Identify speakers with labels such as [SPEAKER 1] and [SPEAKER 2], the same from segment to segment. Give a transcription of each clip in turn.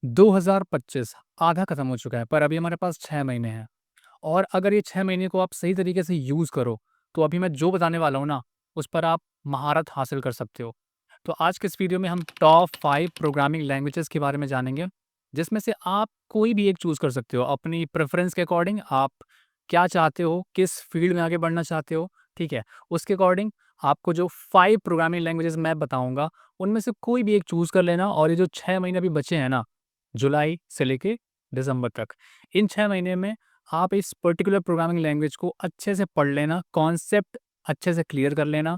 [SPEAKER 1] 2025 आधा खत्म हो चुका है, पर अभी हमारे पास 6 महीने हैं। और अगर ये 6 महीने को आप सही तरीके से यूज़ करो, तो अभी मैं जो बताने वाला हूँ ना, उस पर आप महारत हासिल कर सकते हो। तो आज के इस वीडियो में हम टॉप 5 प्रोग्रामिंग लैंग्वेजेज़ के बारे में जानेंगे, जिसमें से आप कोई भी एक चूज़ कर सकते हो। अपनी प्रेफ़रेंस के अकॉर्डिंग आप क्या चाहते हो, किस फ़ील्ड में आगे बढ़ना चाहते हो, ठीक है? उसके अकॉर्डिंग आपको जो 5 प्रोग्रामिंग लैंग्वेजेज़ मैं बताऊँगा, उनमें से कोई भी एक चूज़ कर लेना और ये जो 6 महीने अभी बचे हैं ना, जुलाई से लेके दिसंबर तक, इन 6 महीने में आप इस पर्टिकुलर प्रोग्रामिंग लैंग्वेज को अच्छे से पढ़ लेना, कॉन्सेप्ट अच्छे से क्लियर कर लेना।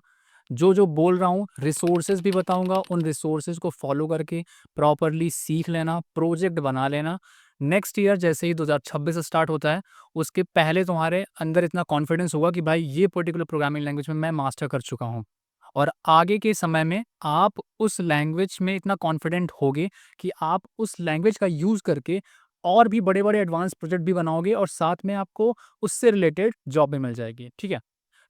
[SPEAKER 1] जो बोल रहा हूँ, रिसोर्सेज़ भी बताऊँगा, उन रिसोर्सेज़ को फ़ॉलो करके प्रॉपरली सीख लेना, प्रोजेक्ट बना लेना। नेक्स्ट ईयर जैसे ही 2026 स्टार्ट होता है, उसके पहले तुम्हारे अंदर इतना कॉन्फिडेंस होगा कि भाई ये पर्टिकुलर प्रोग्रामिंग लैंग्वेज में मैं मास्टर कर चुका हूँ। और आगे के समय में आप उस लैंग्वेज में इतना कॉन्फिडेंट होगे कि आप उस लैंग्वेज का यूज़ करके और भी बड़े-बड़े एडवांस प्रोजेक्ट भी बनाओगे और साथ में आपको उससे रिलेटेड जॉब भी मिल जाएगी, ठीक है?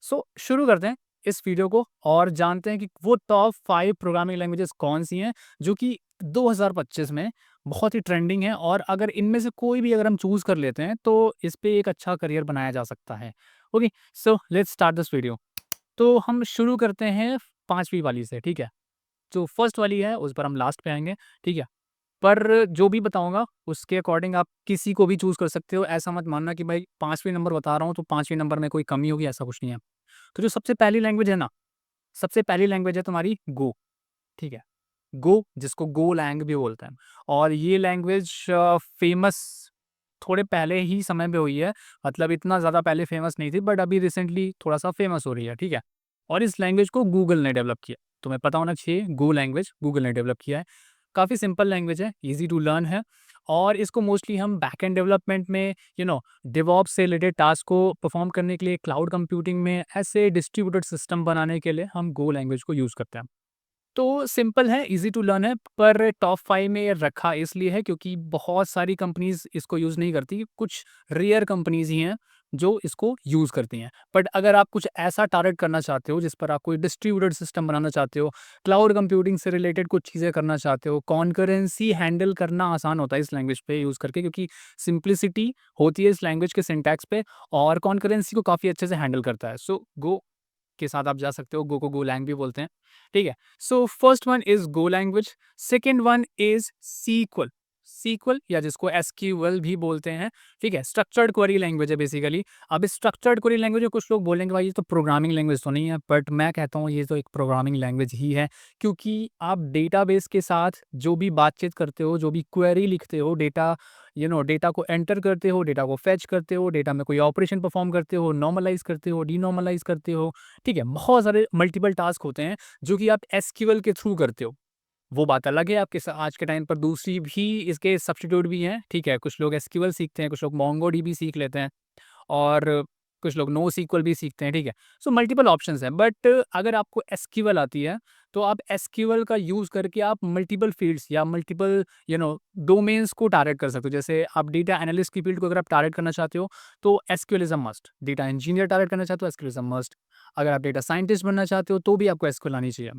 [SPEAKER 1] सो शुरू करते हैं इस वीडियो को और जानते हैं कि वो टॉप 5 प्रोग्रामिंग लैंग्वेजेज़ कौन-सी हैं, जो कि 2025 में बहुत ही ट्रेंडिंग है और अगर इनमें से कोई भी अगर हम चूज़ कर लेते हैं, तो इस पे एक अच्छा करियर बनाया जा सकता है। Okay, so let's start this video. तो हम शुरू करते हैं 5वीं वाली से, ठीक है? जो फर्स्ट वाली है, उस पर हम लास्ट पे आएँगे, ठीक है? पर जो भी बताऊँगा, उसके अकॉर्डिंग आप किसी को भी चूज़ कर सकते हो। ऐसा मत मानना कि भाई 5वीं नंबर बता रहा हूँ, तो 5वीं नंबर में कोई कमी होगी, ऐसा कुछ नहीं है। तो जो सबसे पहली लैंग्वेज है ना, सबसे पहली लैंग्वेज है तुम्हारी गो, ठीक है? गो, जिसको गोलैंग भी बोलते हैं और ये लैंग्वेज फ़ेमस थोड़े पहले ही समय में हुई है, मतलब इतना ज़्यादा पहले फ़ेमस नहीं थी बट अभी रिसेंटली थोड़ा-सा फ़ेमस हो रही है, ठीक है? और इस लैंग्वेज को गूगल ने डेवलप किया। तुम्हें पता होना चाहिए गो लैंग्वेज गूगल ने डेवलप किया है। काफ़ी सिंपल लैंग्वेज है, ईज़ी टू लर्न है और इसको मोस्टली हम बैकएंड डेवलपमेंट में डेवऑप्स से रिलेटेड टास्क को परफ़ॉर्म करने के लिए, क्लाउड कंप्यूटिंग में, ऐसे डिस्ट्रीब्यूटेड सिस्टम बनाने के लिए हम गो लैंग्वेज को यूज़ करते हैं। तो सिंपल है, ईज़ी टू लर्न है, पर टॉप 5 में ये रखा इसलिए है क्योंकि बहुत सारी कंपनीज़ इसको यूज़ नहीं करती, कुछ रेयर कंपनीज़ ही हैं जो इसको यूज़ करती हैं। बट अगर आप कुछ ऐसा टारगेट करना चाहते हो जिस पर आप कोई डिस्ट्रीब्यूटेड सिस्टम बनाना चाहते हो, क्लाउड कंप्यूटिंग से रिलेटेड कुछ चीज़ें करना चाहते हो, कॉन्करेंसी हैंडल करना आसान होता है इस लैंग्वेज पे यूज़ करके क्योंकि सिंप्लिसिटी होती है इस लैंग्वेज के सिंटैक्स पे और कॉन्करेंसी को काफ़ी अच्छे से हैंडल करता है। सो गो के साथ आप जा सकते हो, गो को गोलैंग भी बोलते हैं, ठीक है? So first one is go language, second one is sequel, sequel या जिसको एसक्यूएल भी बोलते हैं, ठीक है? स्ट्रक्चर्ड क्वेरी लैंग्वेज है बेसिकली। अब इस स्ट्रक्चर्ड क्वेरी लैंग्वेज में कुछ लोग बोलेंगे भाई ये तो प्रोग्रामिंग लैंग्वेज तो नहीं है, बट मैं कहता हूँ ये तो एक प्रोग्रामिंग लैंग्वेज ही है क्योंकि आप डेटाबेस के साथ जो भी बातचीत करते हो, जो भी क्वेरी लिखते हो, डेटा को एंटर करते हो, डेटा को फेच करते हो, डेटा में कोई ऑपरेशन परफॉर्म करते हो, नॉर्मलाइज़ करते हो, डीनॉर्मलाइज़ करते हो, ठीक है? बहुत सारे मल्टीपल टास्क होते हैं जो कि आप एसक्यूएल के थ्रू करते हो। वो बात अलग है आपके आज के टाइम पर दूसरी भी इसके सब्स्टिट्यूट भी हैं, ठीक है? कुछ लोग एसक्यूएल सीखते हैं, कुछ लोग मोंगोडीबी सीख लेते हैं और कुछ लोग नोएसक्यूएल भी सीखते हैं, ठीक है? सो मल्टीपल ऑप्शंस हैं बट अगर आपको एसक्यूएल आती है, तो आप एसक्यूएल का यूज़ करके आप मल्टीपल फ़ील्ड्स या मल्टीपल डोमेन्स को टारगेट कर सकते हो। जैसे आप डेटा एनालिस्ट की फ़ील्ड को अगर आप टारगेट करना चाहते हो, तो SQL is a must. Data engineer target करना चाहते हो, एसक्यूएल इज़ अ मस्ट। अगर आप डेटा साइंटिस्ट बनना चाहते हो, तो भी आपको एसक्यूएल आनी चाहिए।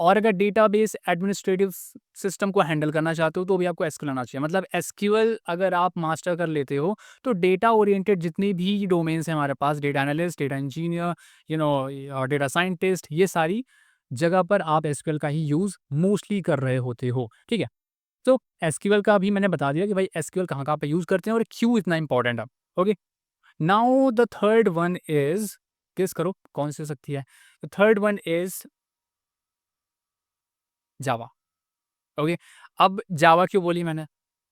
[SPEAKER 1] और अगर डेटाबेस एडमिनिस्ट्रेटिव सिस्टम को हैंडल करना चाहते हो तो भी आपको एसक्यूएल आना चाहिए। मतलब एसक्यूएल अगर आप मास्टर कर लेते हो तो डेटा ओरिएंटेड जितने भी डोमेन्स हैं हमारे पास, डेटा एनालिस्ट, डेटा इंजीनियर, और डेटा साइंटिस्ट, ये सारी जगह पर आप एसक्यूएल का ही यूज़ मोस्टली कर रहे होते हो, ठीक है? तो एसक्यूएल का भी मैंने बता दिया कि भाई एसक्यूएल कहाँ-कहाँ पे यूज़ करते हैं और क्यों इतना इंपॉर्टेंट है। Okay, now the third one is, guess करो कौन सी हो सकती है? The third one is Java. Okay, अब जावा क्यों बोली मैंने?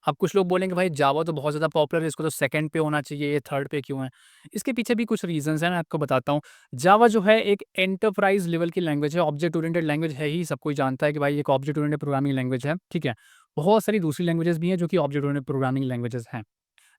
[SPEAKER 1] अब कुछ लोग बोलेंगे भाई जावा तो बहुत ज़्यादा पॉपुलर है, इसको तो सेकंड पे होना चाहिए, ये थर्ड पे क्यों है? इसके पीछे भी कुछ रीज़न्स हैं, मैं आपको बताता हूँ। जावा जो है एक एंटरप्राइज़ लेवल की लैंग्वेज है, ऑब्जेक्ट ओरिएंटेड लैंग्वेज है ही, सब कोई जानता है कि भाई एक ऑब्जेक्ट ओरिएंटेड प्रोग्रामिंग लैंग्वेज है, ठीक है? बहुत सारी दूसरी लैंग्वेजेज़ भी हैं जो कि ऑब्जेक्ट ओरिएंटेड प्रोग्रामिंग लैंग्वेजेज़ हैं।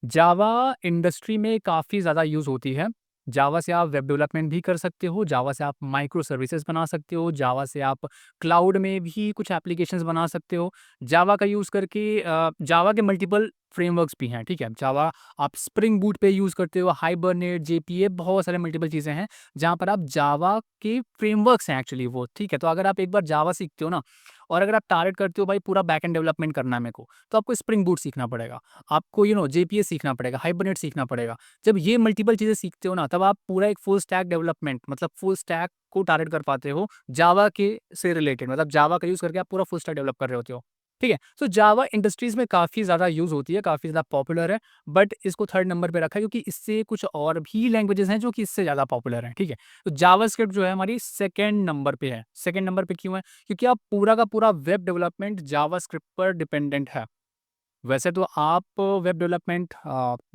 [SPEAKER 1] जावा इंडस्ट्री में काफ़ी ज़्यादा यूज़ होती है। जावा से आप वेब डेवलपमेंट भी कर सकते हो, जावा से आप माइक्रो सर्विसेज़ बना सकते हो, जावा से आप क्लाउड में भी कुछ एप्लीकेशंस बना सकते हो। जावा का यूज़ करके जावा के मल्टीपल फ्रेमवर्क्स भी हैं, ठीक है? जावा आप स्प्रिंग बूट पे यूज़ करते हो, हाइबरनेट, जेपीए, बहुत सारे मल्टीपल चीज़ें हैं, जहाँ पर आप जावा के फ्रेमवर्क्स हैं एक्चुअली वो, ठीक है? तो अगर आप एक बार जावा सीखते हो ना और अगर आप टारगेट करते हो भाई पूरा बैकएंड डेवलपमेंट करना है मेरे को, तो आपको स्प्रिंग बूट सीखना पड़ेगा, आपको जेपीएस सीखना पड़ेगा, हाइबरनेट सीखना पड़ेगा। जब ये मल्टीपल चीज़ें सीखते हो ना, तब आप पूरा एक फुल स्टैक डेवलपमेंट मतलब फुल स्टैक को टारगेट कर पाते हो जावा के से रिलेटेड, मतलब जावा का यूज़ करके आप पूरा फुल स्टैक डेवलप कर रहे होते हो। ठीक है? तो जावा इंडस्ट्रीज़ में काफ़ी ज़्यादा यूज़ होती है, काफ़ी ज़्यादा पॉपुलर है, बट इसको थर्ड नंबर पे रखा है क्योंकि इससे कुछ और भी लैंग्वेजेज़ हैं जो कि इससे ज़्यादा पॉपुलर हैं। ठीक है? तो जावास्क्रिप्ट जो है हमारी सेकंड नंबर पे है। सेकंड नंबर पे क्यों है? क्योंकि आप पूरा का पूरा वेब डेवलपमेंट जावास्क्रिप्ट पर डिपेंडेंट है। वैसे तो आप वेब डेवलपमेंट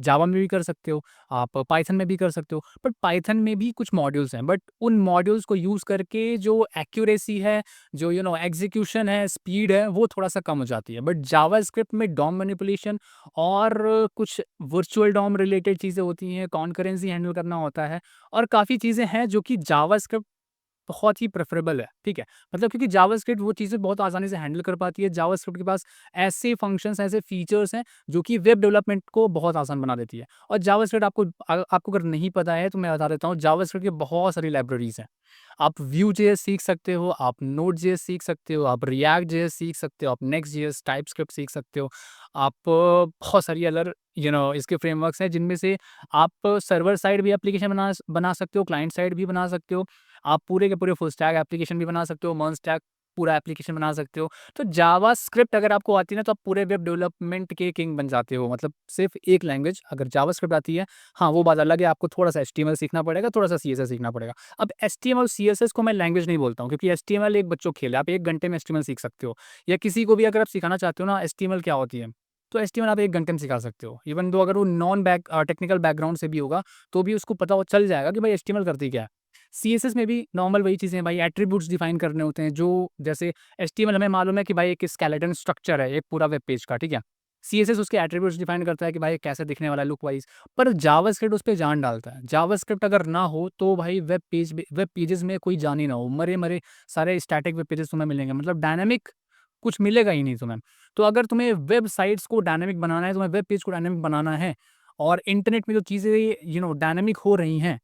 [SPEAKER 1] जावा में भी कर सकते हो, आप पाइथन में भी कर सकते हो, बट पाइथन में भी कुछ मॉड्यूल्स हैं, बट उन मॉड्यूल्स को यूज़ करके जो एक्यूरेसी है, जो एग्जीक्यूशन है, स्पीड है, वो थोड़ा-सा कम हो जाती है। बट जावास्क्रिप्ट में डॉम मैनिपुलेशन और कुछ वर्चुअल डॉम रिलेटेड चीज़ें होती हैं, कॉन्करेंसी हैंडल करना होता है और काफ़ी चीज़ें हैं जो कि जावास्क्रिप्ट बहुत ही प्रेफ़रेबल है, ठीक है? मतलब क्योंकि जावास्क्रिप्ट वो चीज़ें बहुत आसानी से हैंडल कर पाती है। जावास्क्रिप्ट के पास ऐसे फंक्शंस, ऐसे फीचर्स हैं, जो कि वेब डेवलपमेंट को बहुत आसान बना देती है। और जावास्क्रिप्ट आपको अगर नहीं पता है, तो मैं बता देता हूँ, जावास्क्रिप्ट की बहुत सारी लाइब्रेरीज़ हैं। आप Vue.js सीख सकते हो, आप Node.js सीख सकते हो, आप React.js सीख सकते हो, आप Next.js, TypeScript सीख सकते हो। आप बहुत सारी अदर इसके फ्रेमवर्क्स हैं, जिनमें से आप सर्वर साइड भी एप्लीकेशन बना सकते हो, क्लाइंट साइड भी बना सकते हो। आप पूरे के पूरे फुल स्टैक एप्लीकेशन भी बना सकते हो, मर्ज स्टैक पूरा एप्लीकेशन बना सकते हो। तो जावास्क्रिप्ट अगर आपको आती है ना, तो आप पूरे वेब डेवलपमेंट के किंग बन जाते हो। मतलब सिर्फ एक लैंग्वेज अगर जावास्क्रिप्ट आती है, हाँ, वो बात अलग है, आपको थोड़ा-सा एचटीएमएल सीखना पड़ेगा, थोड़ा-सा सीएसएस सीखना पड़ेगा। अब एचटीएमएल, सीएसएस को मैं लैंग्वेज नहीं बोलता हूँ, क्योंकि एचटीएमएल एक बच्चों का खेल है, आप 1 घंटे में एचटीएमएल सीख सकते हो। या किसी को भी अगर आप सिखाना चाहते हो ना एचटीएमएल क्या होती है, तो एचटीएमएल आप 1 घंटे में सिखा सकते हो। इवन दो अगर वो टेक्निकल बैकग्राउंड से भी होगा, तो भी उसको पता चल जाएगा कि भाई एचटीएमएल करती क्या है। सीएसएस में भी नॉर्मल वही चीज़ें हैं भाई, एट्रीब्यूट्स डिफाइन करने होते हैं, जो जैसे एचटीएमएल हमें मालूम है कि भाई एक स्केलेटन स्ट्रक्चर है एक पूरा वेब पेज का, ठीक है? सीएसएस उसके एट्रीब्यूट्स डिफाइन करता है कि भाई कैसे दिखने वाला है लुक वाइज़, पर जावास्क्रिप्ट उस पे जान डालता है। जावास्क्रिप्ट अगर ना हो तो भाई वेब पेजेज़ में कोई जान ही ना हो, मरे-मरे सारे स्टैटिक वेब पेजेज़ तुम्हें मिलेंगे, मतलब डायनामिक कुछ मिलेगा ही नहीं तुम्हें। तो अगर तुम्हें वेबसाइट्स को डायनामिक बनाना है, तुम्हें वेब पेज को डायनामिक बनाना है और इंटरनेट में जो चीज़ें डायनामिक हो रही हैं,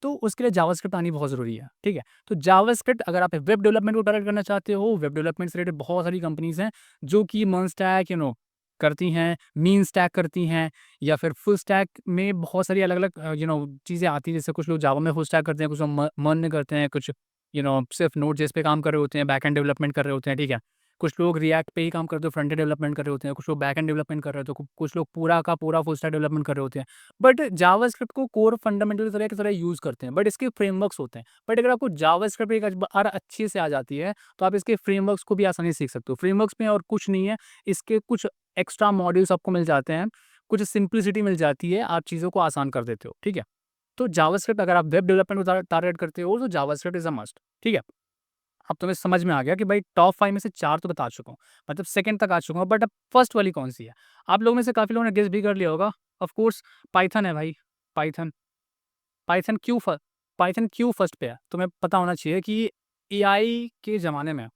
[SPEAKER 1] तो उसके लिए जावास्क्रिप्ट आनी बहुत ज़रूरी है, ठीक है? तो जावास्क्रिप्ट अगर आप वेब डेवलपमेंट को टारगेट करना चाहते हो, वेब डेवलपमेंट से रिलेटेड बहुत सारी कंपनीज़ हैं, जो कि मर्ज स्टैक करती हैं, मीन स्टैक करती हैं, या फिर फुल स्टैक में बहुत सारी अलग-अलग चीज़ें आती हैं। जैसे कुछ लोग जावा में फुल स्टैक करते हैं, कुछ लोग म मर्न में करते हैं, कुछ सिर्फ़ नोड.जेएस पे काम कर रहे होते हैं, बैक एंड डेवलपमेंट कर रहे होते हैं, ठीक है? कुछ लोग रिएक्ट पे ही काम करते हो, फ्रंट एंड डेवलपमेंट कर रहे होते हैं, कुछ लोग बैक एंड डेवलपमेंट कर रहे होते हैं, कुछ लोग पूरा का पूरा फुल स्टैक डेवलपमेंट कर रहे होते हैं। बट जावास्क्रिप्ट को कोर फंडामेंटल की तरह यूज़ करते हैं, बट इसके फ्रेमवर्क्स होते हैं। बट अगर आपको जावास्क्रिप्ट एक बार अच्छे से आ जाती है, तो आप इसके फ्रेमवर्क्स को भी आसानी से सीख सकते हो। फ्रेमवर्क्स में और कुछ नहीं है, इसके कुछ एक्स्ट्रा मॉड्यूल्स आपको मिल जाते हैं, कुछ सिंप्लिसिटी मिल जाती है, आप चीज़ों को आसान कर देते हो, ठीक है? तो जावास्क्रिप्ट अगर आप वेब डेवलपमेंट को टारगेट करते हो, तो जावास्क्रिप्ट इज़ अ मस्ट, ठीक है? अब तुम्हें समझ में आ गया कि भाई टॉप 5 में से 4 तो बता चुका हूँ, मतलब सेकंड तक आ चुका हूँ, बट अब फर्स्ट वाली कौन-सी है? आप लोगों में से काफ़ी लोगों ने गेस भी कर लिया होगा, ऑफ कोर्स पाइथन है भाई, पाइथन। पाइथन क्यों फ पाइथन क्यों फर्स्ट पे है? तुम्हें पता होना चाहिए कि एआई के ज़माने में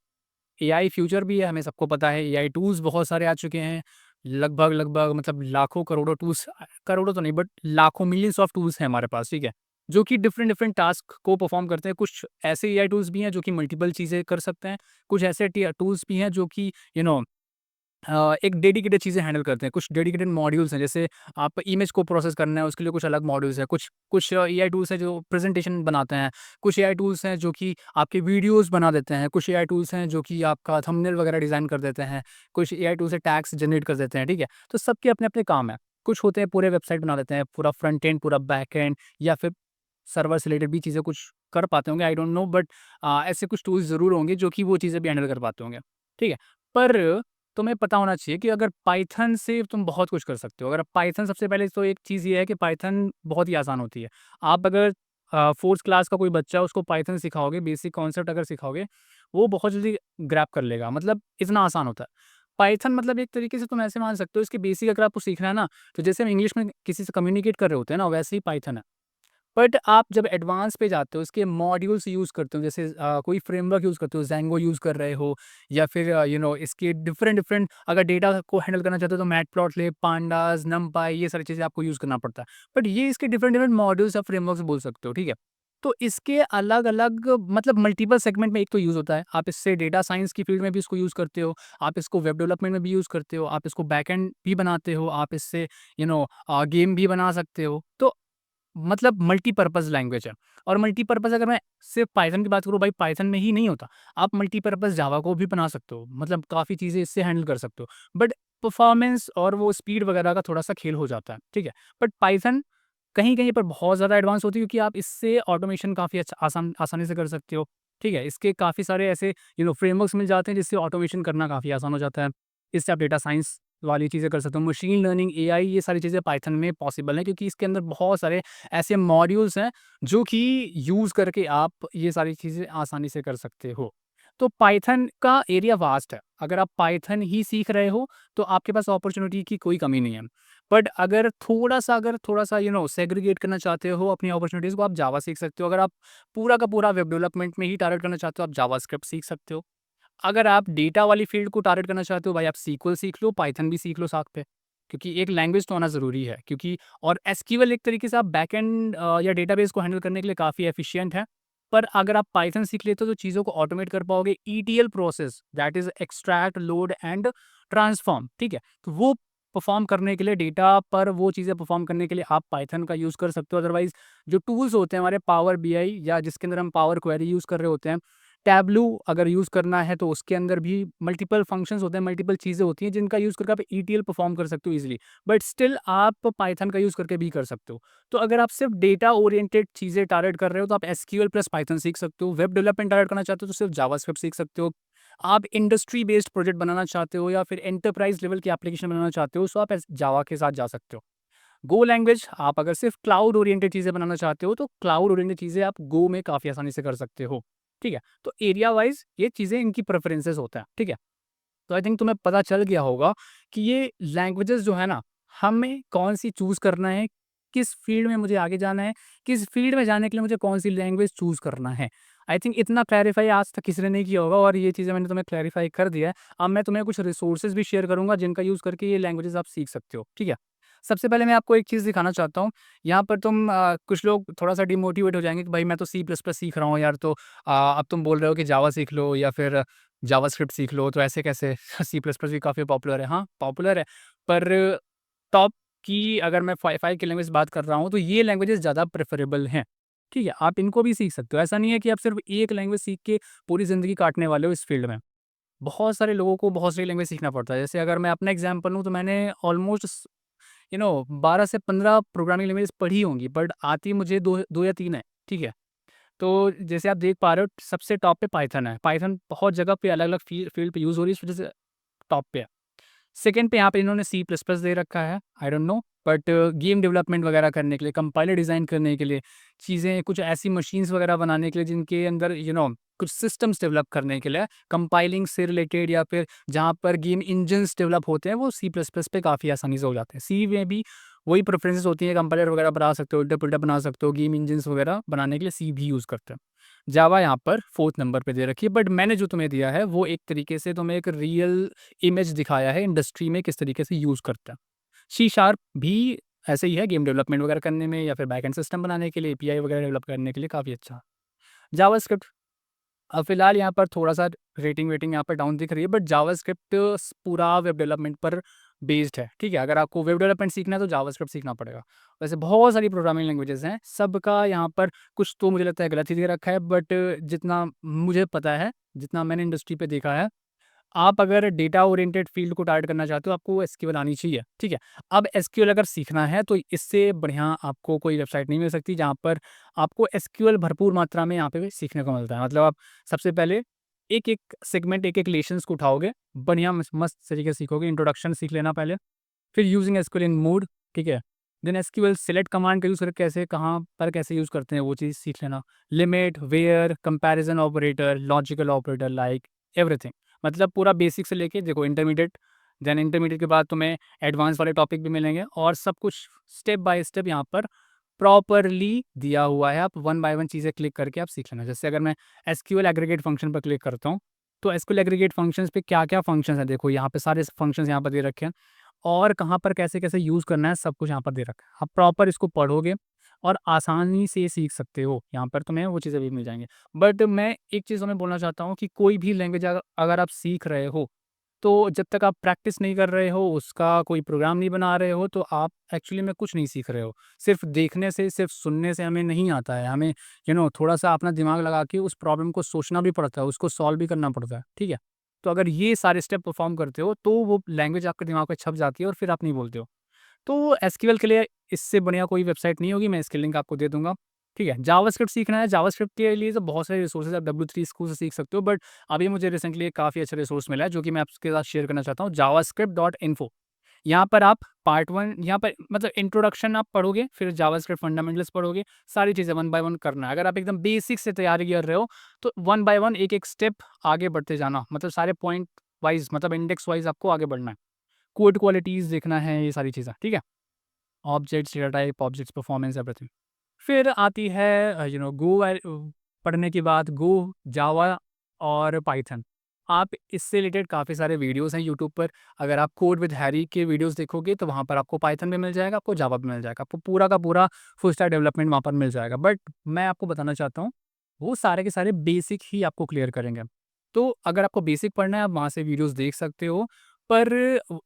[SPEAKER 1] एआई फ्यूचर भी है, हमें सबको पता है, एआई टूल्स बहुत सारे आ चुके हैं। लगभग-लगभग मतलब लाखों करोड़ों टूल्स, करोड़ों तो नहीं बट लाखों मिलियंस ऑफ टूल्स हैं हमारे पास, ठीक है? जो कि डिफरेंट-डिफरेंट टास्क को परफ़ॉर्म करते हैं। कुछ ऐसे एआई टूल्स भी हैं जो कि मल्टीपल चीज़ें कर सकते हैं। कुछ ऐसे टूल्स भी हैं जो कि यू नो एक डेडिकेटेड चीज़ें हैंडल करते हैं। कुछ डेडिकेटेड मॉड्यूल्स हैं, जैसे आप इमेज को प्रोसेस करना है, उसके लिए कुछ अलग मॉड्यूल्स हैं। कुछ कुछ एआई टूल्स हैं जो प्रेज़ेंटेशन बनाते हैं। कुछ एआई टूल्स हैं जो कि आपके वीडियोज़ बना देते हैं। कुछ एआई टूल्स हैं जो कि आपका थंबनेल वगैरह डिज़ाइन कर देते हैं। कुछ एआई टूल्स हैं टैग्स जनरेट कर देते हैं, ठीक है? तो सबके अपने-अपने काम हैं। कुछ होते हैं पूरे वेबसाइट बना देते हैं, पूरा फ्रंट एंड, पूरा बैक एंड, या फिर सर्वर से रिलेटेड भी चीज़ें कुछ कर पाते होंगे, आई डोंट नो, बट ऐसे कुछ टूल्स ज़रूर होंगे जो कि वो चीज़ें भी हैंडल कर पाते होंगे, ठीक है? पर तुम्हें पता होना चाहिए कि अगर पाइथन से तुम बहुत कुछ कर सकते हो। अगर पाइथन, सबसे पहले तो एक चीज़ ये है कि पाइथन बहुत ही आसान होती है। आप अगर 4th क्लास का कोई बच्चा है, उसको पाइथन सिखाओगे, बेसिक कॉन्सेप्ट अगर सिखाओगे, वो बहुत जल्दी ग्रैब कर लेगा, मतलब इतना आसान होता है। पाइथन मतलब एक तरीके से तुम ऐसे मान सकते हो, इसके बेसिक अगर आपको सीखना है ना, तो जैसे हम इंग्लिश में किसी से कम्युनिकेट कर रहे होते हैं ना, वैसे ही पाइथन है। बट आप जब एडवांस पे जाते हो, इसके मॉड्यूल्स यूज़ करते हो, जैसे कोई फ्रेमवर्क यूज़ करते हो, ज़ेंगो यूज़ कर रहे हो, या फिर इसके डिफरेंट अगर डेटा को हैंडल करना चाहते हो, तो मैटप्लॉटलिब, पांडास, नमपाई, ये सारी चीज़ें आपको यूज़ करना पड़ता है। बट ये इसके डिफरेंट मॉड्यूल्स या फ्रेमवर्क्स बोल सकते हो, ठीक है? तो इसके अलग-अलग मतलब मल्टीपल सेगमेंट में एक तो यूज़ होता है। आप इससे डेटा साइंस की फ़ील्ड में भी इसको यूज़ करते हो, आप इसको वेब डेवलपमेंट में भी यूज़ करते हो, आप इसको बैकएंड भी बनाते हो, आप इससे गेम भी बना सकते हो। तो मतलब मल्टीपर्पज़ लैंग्वेज है। और मल्टीपर्पज़ अगर मैं सिर्फ़ पाइथन की बात करूँ, भाई पाइथन में ही नहीं होता। आप मल्टीपर्पज़ जावा को भी बना सकते हो, मतलब काफ़ी चीज़ें इससे हैंडल कर सकते हो। बट परफ़ॉर्मेंस और वो स्पीड वगैरह का थोड़ा-सा खेल हो जाता है, ठीक है? बट पाइथन कहीं-कहीं पर बहुत ज़्यादा एडवांस होती है क्योंकि आप इससे ऑटोमेशन काफ़ी अच्छा आसानी से कर सकते हो, ठीक है? इसके काफ़ी सारे ऐसे फ्रेमवर्क्स मिल जाते हैं जिससे ऑटोमेशन करना काफ़ी आसान हो जाता है। इससे आप डेटा साइंस वाली चीज़ें कर सकते हो, मशीन लर्निंग, एआई ये सारी चीज़ें पाइथन में पॉसिबल हैं क्योंकि इसके अंदर बहुत सारे ऐसे मॉड्यूल्स हैं जो कि यूज़ करके आप ये सारी चीज़ें आसानी से कर सकते हो। तो पाइथन का एरिया वास्ट है। अगर आप पाइथन ही सीख रहे हो, तो आपके पास अपॉर्च्युनिटी की कोई कमी नहीं है। बट अगर थोड़ा-सा सेग्रीगेट करना चाहते हो अपनी अपॉर्च्युनिटीज़ को, आप जावा सीख सकते हो। अगर आप पूरा का पूरा वेब डेवलपमेंट में ही टारगेट करना चाहते हो, आप जावास्क्रिप्ट सीख सकते हो। अगर आप डेटा वाली फ़ील्ड को टारगेट करना चाहते हो, भाई आप सीक्वल सीख लो, पाइथन भी सीख लो साथ पे। क्योंकि एक लैंग्वेज तो आना ज़रूरी है क्योंकि और एसक्यूएल एक तरीके से आप बैकएंड या डेटाबेस को हैंडल करने के लिए काफ़ी एफिशिएंट है। पर अगर आप पाइथन सीख लेते हो तो चीज़ों को ऑटोमेट कर पाओगे। ETL process that is extract, load and transform, ठीक है? तो वो परफ़ॉर्म करने के लिए डेटा पर वो चीज़ें परफ़ॉर्म करने के लिए आप पाइथन का यूज़ कर सकते हो। अदरवाइज़ जो टूल्स होते हैं हमारे पावर बीआई या जिसके अंदर हम पावर क्वेरी यूज़ कर रहे होते हैं, टैबलू अगर यूज़ करना है तो उसके अंदर भी मल्टीपल फंक्शंस होते हैं, मल्टीपल चीज़ें होती हैं जिनका यूज़ करके आप ईटीएल परफॉर्म कर सकते हो ईज़िली। बट स्टिल आप पाइथन का यूज़ करके भी कर सकते हो। तो अगर आप सिर्फ़ डेटा ओरिएंटेड चीज़ें टारगेट कर रहे हो तो आप एसक्यूएल प्लस पाइथन सीख सकते हो। वेब डेवलपमेंट टारगेट करना चाहते हो तो सिर्फ़ जावास्क्रिप्ट सीख सकते हो। आप इंडस्ट्री बेस्ड प्रोजेक्ट बनाना चाहते हो या फिर एंटरप्राइज़ लेवल की एप्लीकेशन बनाना चाहते हो, सो आप जावा के साथ जा सकते हो। गो लैंग्वेज आप अगर सिर्फ क्लाउड ओरिएंटेड चीज़ें बनाना चाहते हो, तो क्लाउड ओरिएंटेड चीज़ें आप गो में काफ़ी आसानी से कर सकते हो, ठीक है? तो एरिया वाइज़ ये चीज़ें इनकी प्रेफ़रेंसेस होता है, ठीक है? तो आई थिंक तुम्हें पता चल गया होगा कि ये लैंग्वेजेज़ जो है ना, हमें कौन-सी चूज़ करना है, किस फ़ील्ड में मुझे आगे जाना है, किस फ़ील्ड में जाने के लिए मुझे कौन-सी लैंग्वेज चूज़ करना है। आई थिंक इतना क्लैरिफ़ाई आज तक किसी ने नहीं किया होगा और ये चीज़ें मैंने तुम्हें क्लैरिफ़ाई कर दिया है। अब मैं तुम्हें कुछ रिसोर्सेज़ भी शेयर करूँगा जिनका यूज़ करके ये लैंग्वेजेज़ आप सीख सकते हो, ठीक है? सबसे पहले मैं आपको एक चीज़ दिखाना चाहता हूँ। यहाँ पर कुछ लोग थोड़ा-सा डिमोटिवेट हो जाएँगे कि भाई मैं तो सी प्लस प्लस सीख रहा हूँ यार, तो अब तुम बोल रहे हो कि जावा सीख लो या फिर जावास्क्रिप्ट सीख लो, तो ऐसे कैसे? सी प्लस प्लस भी काफ़ी पॉपुलर है। हाँ, पॉपुलर है, पर टॉप की अगर मैं 5 की लैंग्वेज बात कर रहा हूँ, तो ये लैंग्वेजेज़ ज़्यादा प्रेफ़रेबल हैं, ठीक है? आप इनको भी सीख सकते हो। ऐसा नहीं है कि आप सिर्फ़ एक लैंग्वेज सीख के पूरी ज़िंदगी काटने वाले हो इस फ़ील्ड में। बहुत सारे लोगों को बहुत सारी लैंग्वेज सीखना पड़ता है। जैसे अगर मैं अपना एग्ज़ाम्पल लूँ, तो मैंने ऑलमोस्ट 12 से 15 प्रोग्रामिंग लैंग्वेज पढ़ी होंगी, बट आती मुझे 2 या 3 है, ठीक है? तो जैसे आप देख पा रहे हो, सबसे टॉप पे पाइथन है। पाइथन बहुत जगह पे अलग-अलग फ़ील्ड पे यूज़ हो रही है, इस वजह से टॉप पे है। सेकंड पे यहाँ पे इन्होंने सी प्लस प्लस दे रखा है, I don't know, but game development वगैरह करने के लिए, कंपाइलर डिज़ाइन करने के लिए, चीज़ें कुछ ऐसी मशीन्स वगैरह बनाने के लिए जिनके अंदर कुछ सिस्टम्स डेवलप करने के लिए, कंपाइलिंग से रिलेटेड या फिर जहाँ पर गेम इंजन्स डेवलप होते हैं, वो सी प्लस प्लस पे काफ़ी आसानी से हो जाते हैं। सी में भी वही प्रेफ़रेंसेस होती हैं, कंपाइलर वगैरह बना सकते हो, उल्टा-पुल्टा बना सकते हो, गेम इंजन्स वगैरह बनाने के लिए सी भी यूज़ करते हैं। जावा यहाँ पर 4th नंबर पे दे रखी है, बट मैंने जो तुम्हें दिया है, वो एक तरीके से तुम्हें एक रियल इमेज दिखाया है इंडस्ट्री में किस तरीके से यूज़ करते हैं। सी शार्प भी ऐसे ही है, गेम डेवलपमेंट वगैरह करने में या फिर बैकएंड सिस्टम बनाने के लिए, एपीआई वगैरह डेवलप करने के लिए काफ़ी अच्छा। जावास्क्रिप्ट फिलहाल यहाँ पर थोड़ा-सा रेटिंग-वेटिंग यहाँ पर डाउन दिख रही है, बट जावास्क्रिप्ट पूरा वेब डेवलपमेंट पर बेस्ड है, ठीक है? अगर आपको वेब डेवलपमेंट सीखना है तो जावास्क्रिप्ट सीखना पड़ेगा। वैसे बहुत सारी प्रोग्रामिंग लैंग्वेजेज़ हैं, सबका यहाँ पर कुछ तो मुझे लगता है गलत ही दे रखा है, बट जितना मुझे पता है, जितना मैंने इंडस्ट्री पे देखा है, आप अगर डेटा ओरिएंटेड फ़ील्ड को टारगेट करना चाहते हो, आपको एसक्यूएल आनी चाहिए, ठीक है? अब एसक्यूएल अगर सीखना है, तो इससे बढ़िया आपको कोई वेबसाइट नहीं मिल सकती, जहाँ पर आपको एसक्यूएल भरपूर मात्रा में यहाँ पे सीखने को मिलता है। मतलब आप सबसे पहले एक-एक सेगमेंट, एक-एक लेसन्स को उठाओगे, बढ़िया मस्त तरीके से सीखोगे। इंट्रोडक्शन सीख लेना पहले, फिर यूजिंग एसक्यूएल इन मोड, ठीक है? देन एसक्यूएल सेलेक्ट कमांड का यूज़ करके कैसे, कहाँ पर कैसे यूज़ करते हैं, वो चीज़ सीख लेना। Limit, where, comparison operator, logical operator, like everything. मतलब पूरा बेसिक से लेके देखो इंटरमीडिएट, देन इंटरमीडिएट के बाद तुम्हें एडवांस वाले टॉपिक भी मिलेंगे और सब कुछ स्टेप बाय स्टेप यहाँ पर प्रॉपरली दिया हुआ है। आप वन बाय वन चीज़ें क्लिक करके आप सीख लेना। जैसे अगर मैं एसक्यूएल एग्रीगेट फंक्शन पर क्लिक करता हूँ, तो एसक्यूएल एग्रीगेट फंक्शंस पे क्या-क्या फंक्शंस हैं, देखो यहाँ पे सारे फंक्शंस यहाँ पर दे रखे हैं और कहाँ पर कैसे-कैसे यूज़ करना है, सब कुछ यहाँ पर दे रखा है। आप प्रॉपर इसको पढ़ोगे और आसानी से सीख सकते हो। यहाँ पर तुम्हें वो चीज़ें भी मिल जाएँगी। बट मैं एक चीज़ तुम्हें बोलना चाहता हूँ कि कोई भी लैंग्वेज अगर आप सीख रहे हो, तो जब तक आप प्रैक्टिस नहीं कर रहे हो, उसका कोई प्रोग्राम नहीं बना रहे हो, तो आप एक्चुअली में कुछ नहीं सीख रहे हो। सिर्फ़ देखने से, सिर्फ़ सुनने से हमें नहीं आता है। हमें थोड़ा-सा अपना दिमाग लगा के उस प्रॉब्लम को सोचना भी पड़ता है, उसको सॉल्व भी करना पड़ता है, ठीक है? तो अगर ये सारे स्टेप परफ़ॉर्म करते हो, तो वो लैंग्वेज आपके दिमाग में छप जाती है और फिर आप नहीं बोलते हो। तो एसक्यूएल के लिए इससे बढ़िया कोई वेबसाइट नहीं होगी, मैं इसकी लिंक आपको दे दूँगा, ठीक है। जावास्क्रिप्ट सीखना है, जावास्क्रिप्ट के लिए तो बहुत सारे रिसोर्सेज़ आप W3 स्कूल से सीख सकते हो, बट अभी मुझे रिसेंटली एक काफ़ी अच्छा रिसोर्स मिला है, जो कि मैं आपके साथ शेयर करना चाहता हूँ, javascript.info। यहाँ पर आप पार्ट 1 यहाँ पर मतलब इंट्रोडक्शन आप पढ़ोगे, फिर जावास्क्रिप्ट फंडामेंटल्स पढ़ोगे, सारी चीज़ें वन बाय वन करना है। अगर आप एकदम बेसिक से तैयारी कर रहे हो, तो वन बाय वन एक-एक स्टेप आगे बढ़ते जाना, मतलब सारे पॉइंट वाइज़ मतलब इंडेक्स वाइज़ आपको आगे बढ़ना है। कोड क्वालिटीज़ देखना है, ये सारी चीज़ें, ठीक है? Objects, data type, objects, performance, everything. फिर आती है गो पढ़ने के बाद गो, जावा और पाइथन। आप इससे रिलेटेड काफ़ी सारे वीडियोज़ हैं यूट्यूब पर। अगर आप कोड विद हैरी के वीडियोज़ देखोगे तो वहाँ पर आपको पाइथन भी मिल जाएगा, आपको जावा भी मिल जाएगा। आपको पूरा का पूरा फुल स्टैक डेवलपमेंट वहाँ पर मिल जाएगा। बट मैं आपको बताना चाहता हूँ, वो सारे के सारे बेसिक ही आपको क्लियर करेंगे। तो अगर आपको बेसिक पढ़ना है, आप वहाँ से वीडियोज़ देख सकते हो। पर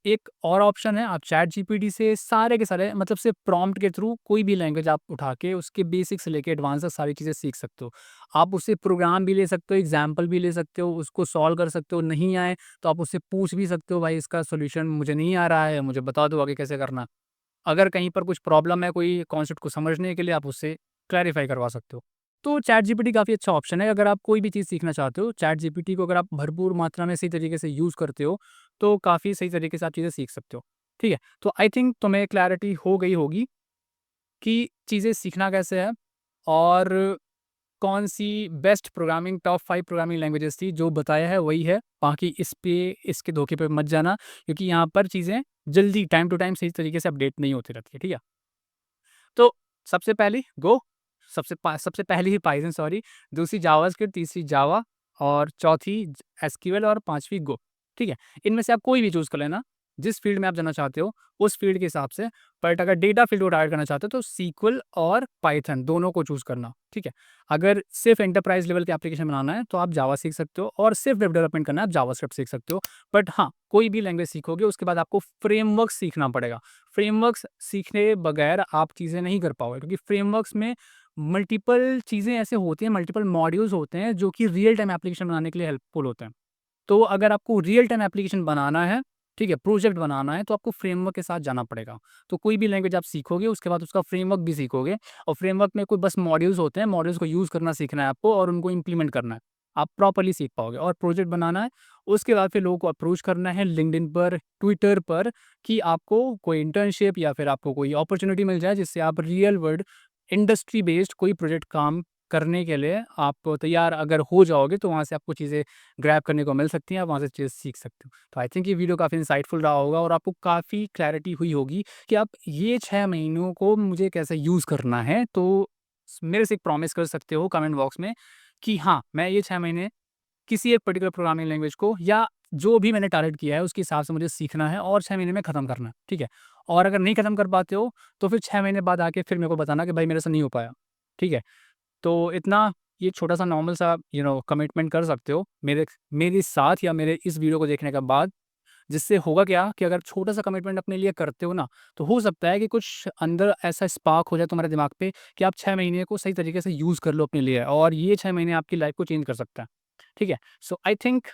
[SPEAKER 1] एक और ऑप्शन है, आप चैट जीपीटी से सारे के सारे मतलब सिर्फ प्रॉम्प्ट के थ्रू कोई भी लैंग्वेज आप उठा के उसके बेसिक से लेके एडवांस तक सारी चीज़ें सीख सकते हो। आप उससे प्रोग्राम भी ले सकते हो, एग्जाम्पल भी ले सकते हो, उसको सॉल्व कर सकते हो। नहीं आए तो आप उससे पूछ भी सकते हो, भाई इसका सॉल्यूशन मुझे नहीं आ रहा है, मुझे बता दो आगे कैसे करना। अगर कहीं पर कुछ प्रॉब्लम है कोई कॉन्सेप्ट को समझने के लिए, आप उससे क्लैरिफ़ाई करवा सकते हो। तो चैट जीपीटी काफ़ी अच्छा ऑप्शन है अगर आप कोई भी चीज़ सीखना चाहते हो। चैट जीपीटी को अगर आप भरपूर मात्रा में सही तरीके से यूज़ करते हो, तो काफ़ी सही तरीके से आप चीज़ें सीख सकते हो। ठीक है? तो आई थिंक तुम्हें क्लैरिटी हो गई होगी कि चीज़ें सीखना कैसे है और कौन-सी best programming top 5 programming languages थी, जो बताया है वही है। बाकी इसके धोखे पे मत जाना, क्योंकि यहाँ पर चीज़ें जल्दी टाइम टू टाइम सही तरीके से अपडेट नहीं होती रहती है, ठीक है? तो सबसे पहली गो, सबसे पहली ही पाइथन सॉरी, दूसरी जावास्क्रिप्ट, तीसरी जावा और चौथी एसक्यूएल और पाँचवीं गो, ठीक है? इनमें से आप कोई भी चूज़ कर लेना, जिस फ़ील्ड में आप जाना चाहते हो, उस फ़ील्ड के हिसाब से। बट अगर डेटा फ़ील्ड को टारगेट करना चाहते हो, तो सीक्वल और पाइथन दोनों को चूज़ करना, ठीक है? अगर सिर्फ़ एंटरप्राइज़ लेवल की एप्लीकेशन बनाना है, तो आप जावा सीख सकते हो और सिर्फ़ वेब डेवलपमेंट करना है, आप जावास्क्रिप्ट सीख सकते हो। बट हाँ, कोई भी लैंग्वेज सीखोगे, उसके बाद आपको फ्रेमवर्क सीखना पड़ेगा। फ्रेमवर्क्स सीखे बगैर आप चीज़ें नहीं कर पाओगे, क्योंकि फ्रेमवर्क्स में मल्टीपल चीज़ें ऐसे होती हैं, मल्टीपल मॉड्यूल्स होते हैं जो कि रियल टाइम एप्लीकेशन बनाने के लिए हेल्पफुल होते हैं। तो अगर आपको रियल टाइम एप्लीकेशन बनाना है, ठीक है, प्रोजेक्ट बनाना है, तो आपको फ्रेमवर्क के साथ जाना पड़ेगा। तो कोई भी लैंग्वेज आप सीखोगे, उसके बाद उसका फ्रेमवर्क भी सीखोगे और फ्रेमवर्क में कोई बस मॉड्यूल्स होते हैं, मॉड्यूल्स को यूज़ करना सीखना है आपको और उनको इम्प्लीमेंट करना है। आप प्रॉपर्ली सीख पाओगे और प्रोजेक्ट बनाना है, उसके बाद फिर लोगों को अप्रोच करना है लिंक्डइन पर, ट्विटर पर कि आपको कोई इंटर्नशिप या फिर आपको कोई अपॉर्च्युनिटी मिल जाए, जिससे आप रियल वर्ल्ड इंडस्ट्री बेस्ड कोई प्रोजेक्ट काम करने के लिए आप तैयार अगर हो जाओगे, तो वहाँ से आपको चीज़ें ग्रैब करने को मिल सकती हैं, आप वहाँ से चीज़ सीख सकते हो। तो आई थिंक ये वीडियो काफ़ी इंसाइटफुल रहा होगा और आपको काफ़ी क्लैरिटी हुई होगी कि आप ये 6 महीनों को मुझे कैसे यूज़ करना है। तो मेरे से एक प्रॉमिस कर सकते हो कमेंट बॉक्स में कि हाँ, मैं ये 6 महीने किसी एक पर्टिकुलर प्रोग्रामिंग लैंग्वेज को या जो भी मैंने टारगेट किया है उसके हिसाब से मुझे सीखना है और 6 महीने में ख़त्म करना है, ठीक है? और अगर नहीं ख़त्म कर पाते हो, तो फिर 6 महीने बाद आके फिर मेरे को बताना कि भाई मेरे से नहीं हो पाया, ठीक है? तो इतना ये छोटा-सा नॉर्मल सा कमिटमेंट कर सकते हो मेरे मेरे साथ या मेरे इस वीडियो को देखने के बाद, जिससे होगा क्या कि अगर छोटा-सा कमिटमेंट अपने लिए करते हो ना, तो हो सकता है कि कुछ अंदर ऐसा स्पार्क हो जाए तुम्हारे दिमाग पे कि आप 6 महीने को सही तरीके से यूज़ कर लो अपने लिए और ये 6 महीने आपकी लाइफ़ को चेंज कर सकता है, ठीक है? सो आई थिंक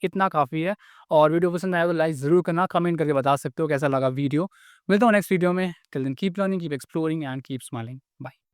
[SPEAKER 1] इतना काफ़ी है और वीडियो पसंद आया तो लाइक ज़रूर करना, कमेंट करके बता सकते हो कैसा लगा वीडियो। मिलता हूँ नेक्स्ट वीडियो में, till then keep learning, keep exploring and keep smiling. Bye.